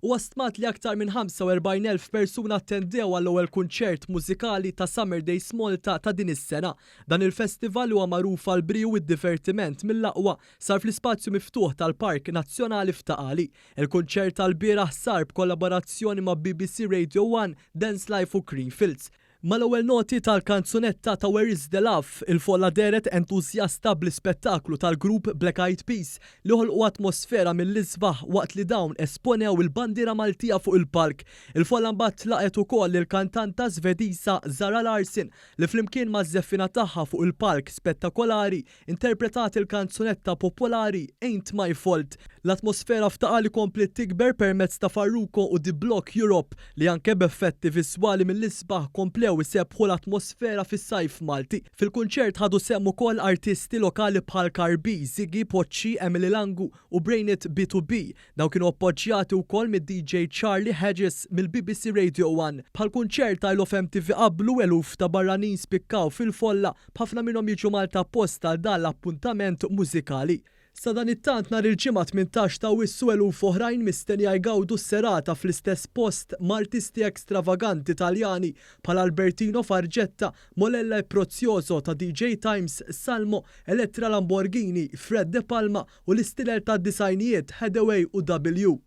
U stmat li aktar minn 45,000 persuna attendew għall-ewwel kunċert mużikali ta' Summer Days Malta ta' din is-sena. Dan il-festival huwa magħruf għal briju u d-divertiment mill-aqwa sar fl-ispazju miftuħ tal-Park Nazzjonali f'Taqali. Il-kunċert tal-bieraħ sar b'kollaborazzjoni ma' BBC Radio 1, Dance Life u Greenfields. Mal-ewwel noti tal-kanzunetta ta' Where is the Love, il-folla deret entużjasta bl-ispettaklu tal-grupp Black Eyed Peas li ħolqu atmosfera mill-isbaħ waqt li dawn esponew il-bandiera Maltija fuq il-palk. Il-folla mbagħad tlaqet ukoll il-kantanta Svediża Zara Larsson li flimkien maż-żeffina tagħha fuq il-palk spettakolari interpretat il-kanzunetta popolari Ain't My Fault. L-atmosfera f'Taqali komplet tikber permezz ta' Farruko u The Block Europe li anke b'effetti viswali mill-isbaħ komplew isebħu l-atmosfera fis-sajf Malti. Fil-kunċert ħadu semm ukoll artisti lokali bħal Karbi, Ziggy, Poċċi, Emily Langu u Brain It B2B. Dawn kienu appoġġjati wkoll mid-DJ Charlie Hedges mill-BBC Radio 1. Bħal kunċert ta' MTV qablu eluf ta' barranin spikkaw fil-folla b'ħafna minnhom jiġu Malta apposta għal dan l-appuntament mużikali. Sa dan it-tant nhar il-ġimgħa 18 ta' wissu eluf oħrajn mistenja jgawdu s-serata fl-istess post ma' artisti ekstravaganti Taljani bħal Albertino Fargetta, Molella Prozioso ta' DJ Times, Salmo, Elettra Lamborghini, Fred De Palma u l-istiler ta' disajnijiet Headaway u W.